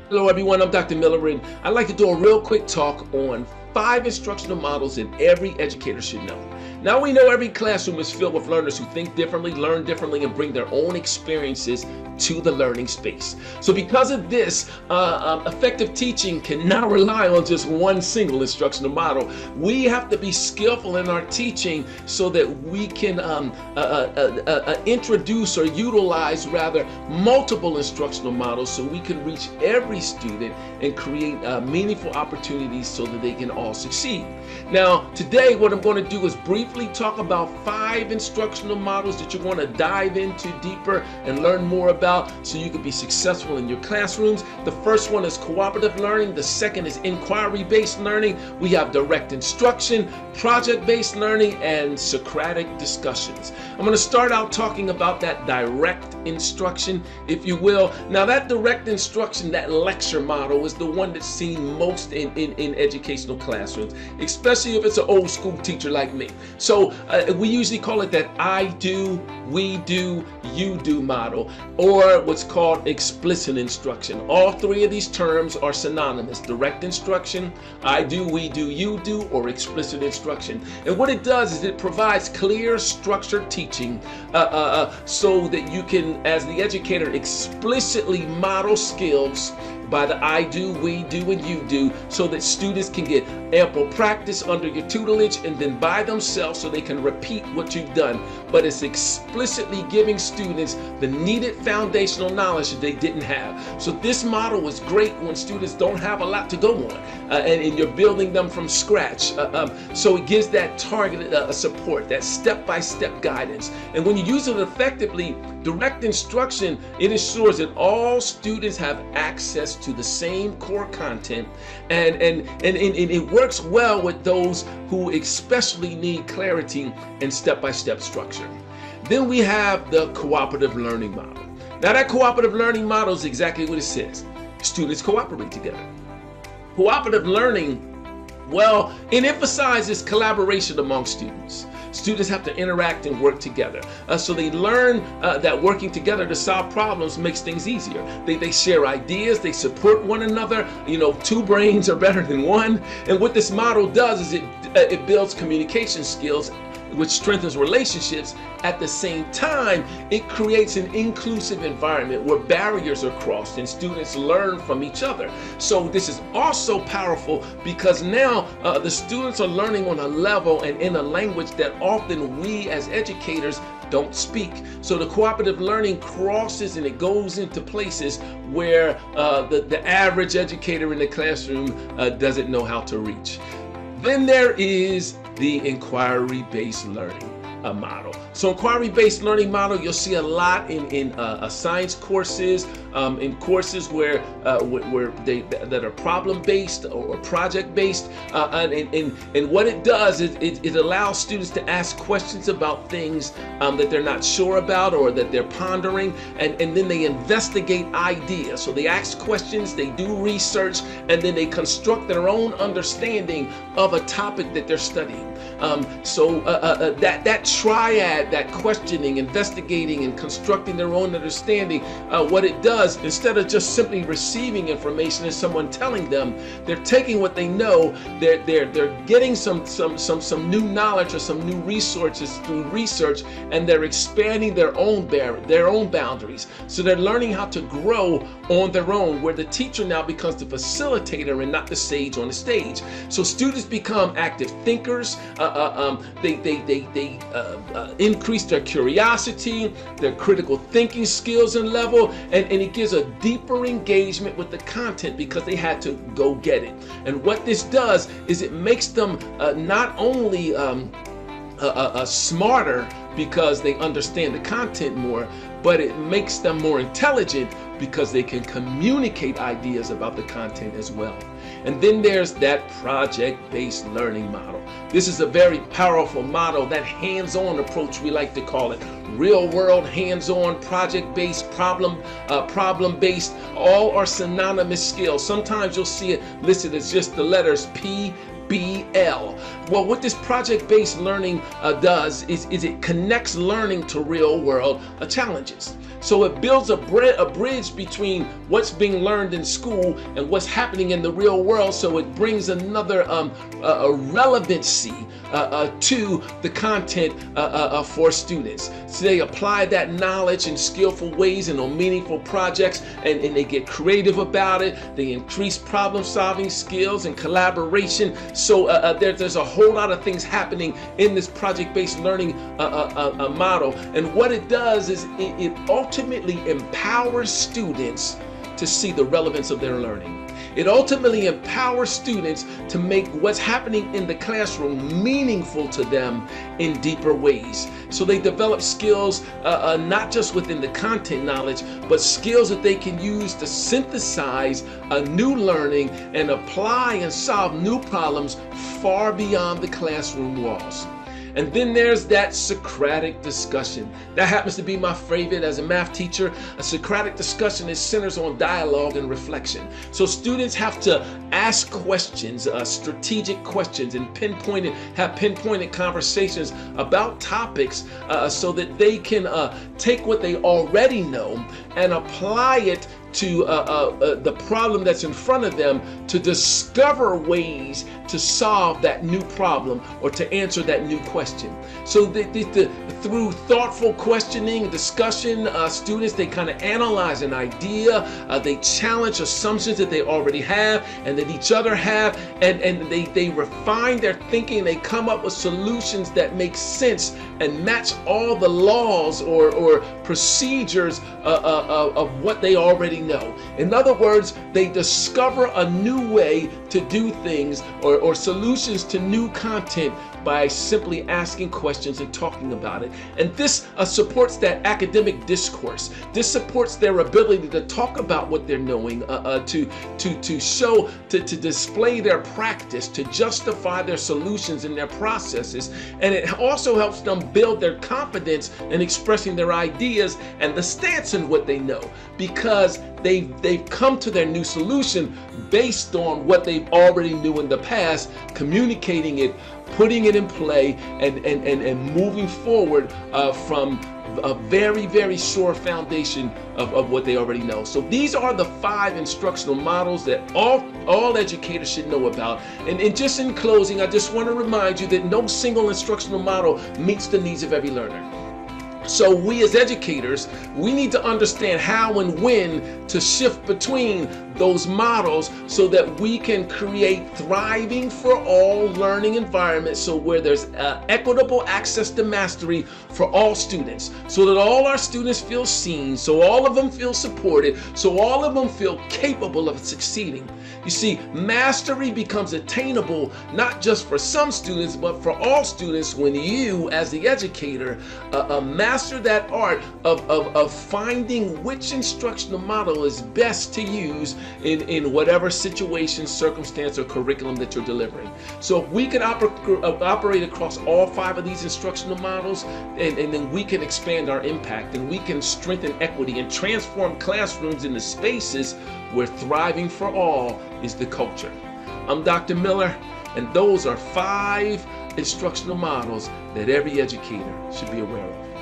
Hello everyone, I'm Dr. Miller and I'd like to do a real quick talk on 5 instructional models that every educator should know. Now we know every classroom is filled with learners who think differently, learn differently, and bring their own experiences to the learning space. So because of this, effective teaching cannot rely on just one single instructional model. We have to be skillful in our teaching so that we can introduce or utilize rather multiple instructional models so we can reach every student and create meaningful opportunities so that they can all succeed. Now today what I'm going to do is briefly talk about 5 instructional models that you want to dive into deeper and learn more about so you can be successful in your classrooms. The first one is cooperative learning. The second is inquiry-based learning. We have direct instruction, project-based learning, and Socratic discussions. I'm going to start out talking about that direct instruction, if you will. Now that direct instruction, that lecture model, is the one that's seen most in educational classrooms, especially if it's an old school teacher like me. So we usually call it that I do, we do, you do model, or what's called explicit instruction. All 3 of these terms are synonymous: direct instruction, I do, we do, you do, or explicit instruction. And what it does is it provides clear, structured teaching so that you can, as the educator, explicitly model skills by the I do, we do, and you do, so that students can get ample practice under your tutelage and then by themselves so they can repeat what you've done. But it's explicitly giving students the needed foundational knowledge that they didn't have. So this model is great when students don't have a lot to go on and you're building them from scratch. So it gives that targeted support, that step-by-step guidance. And when you use it effectively, direct instruction, it ensures that all students have access to the same core content, and it works well with those who especially need clarity and step-by-step structure. Then we have the cooperative learning model. Now that cooperative learning model is exactly what it says. Students cooperate together. Cooperative learning, well, it emphasizes collaboration among students. Students have to interact and work together. So they learn that working together to solve problems makes things easier. They share ideas, they support one another. You know, 2 brains are better than 1. And what this model does is it builds communication skills, which strengthens relationships. At the same time, it creates an inclusive environment where barriers are crossed and students learn from each other. So this is also powerful because now the students are learning on a level and in a language that often we as educators don't speak. So the cooperative learning crosses and it goes into places where the average educator in the classroom doesn't know how to reach. Then there is the inquiry-based learning model. So inquiry-based learning model, you'll see a lot in science courses, in courses where that are problem-based or project-based, and what it does is it allows students to ask questions about things that they're not sure about or that they're pondering, and then they investigate ideas. So they ask questions, they do research, and then they construct their own understanding of a topic that they're studying. That triad, that questioning, investigating, and constructing their own understanding, what it does, instead of just simply receiving information and someone telling them, they're taking what they know, they're getting some new knowledge or some new resources through research, and they're expanding their own boundaries. So they're learning how to grow on their own, where the teacher now becomes the facilitator and not the sage on the stage. So students become active thinkers. They increase their curiosity, their critical thinking skills and level, and it gives a deeper engagement with the content because they had to go get it. And what this does is it makes them not only smarter because they understand the content more, but it makes them more intelligent because they can communicate ideas about the content as well. And then there's that project-based learning model. This is a very powerful model, that hands-on approach we like to call it. Real-world, hands-on, project-based, problem-based, all are synonymous skills. Sometimes you'll see it listed as just the letters PBL. Well, what this project-based learning does is it connects learning to real-world challenges. So it builds a bridge between what's being learned in school and what's happening in the real world. So it brings another a relevancy to the content for students. So they apply that knowledge in skillful ways and on meaningful projects, and they get creative about it. They increase problem solving skills and collaboration. So there's a whole lot of things happening in this project-based learning model. And what it does is it ultimately empowers students to see the relevance of their learning. It ultimately empowers students to make what's happening in the classroom meaningful to them in deeper ways. So they develop skills not just within the content knowledge, but skills that they can use to synthesize a new learning and apply and solve new problems far beyond the classroom walls. And then there's that Socratic discussion. That happens to be my favorite as a math teacher. A Socratic discussion is centers on dialogue and reflection. So students have to ask questions, strategic questions, and have pinpointed conversations about topics so that they can take what they already know and apply it to the problem that's in front of them, to discover ways to solve that new problem or to answer that new question. So through thoughtful questioning, discussion, students, they kind of analyze an idea, they challenge assumptions that they already have and that each other have, and they refine their thinking. They come up with solutions that make sense and match all the laws or procedures of what they already know. In other words, they discover a new way to do things or solutions to new content by simply asking questions and talking about it. And this supports that academic discourse. This supports their ability to talk about what they're knowing, to show, to display their practice, to justify their solutions and their processes. And it also helps them build their confidence in expressing their ideas and the stance in what they know, because they've come to their new solution based on what they've already knew in the past, communicating it, putting it in play, and moving forward from a very, very sure foundation of what they already know. So these are the 5 instructional models that all educators should know about. And just in closing, I just want to remind you that no single instructional model meets the needs of every learner. So we as educators, we need to understand how and when to shift between those models so that we can create thriving for all learning environments, so where there's equitable access to mastery for all students, so that all our students feel seen, so all of them feel supported, so all of them feel capable of succeeding. You see, mastery becomes attainable not just for some students, but for all students when you, as the educator, master that art of finding which instructional model is best to use in whatever situation, circumstance, or curriculum that you're delivering. So if we can operate across all 5 of these instructional models, and then we can expand our impact, and we can strengthen equity and transform classrooms into spaces where thriving for all is the culture. I'm Dr. Miller, and those are 5 instructional models that every educator should be aware of.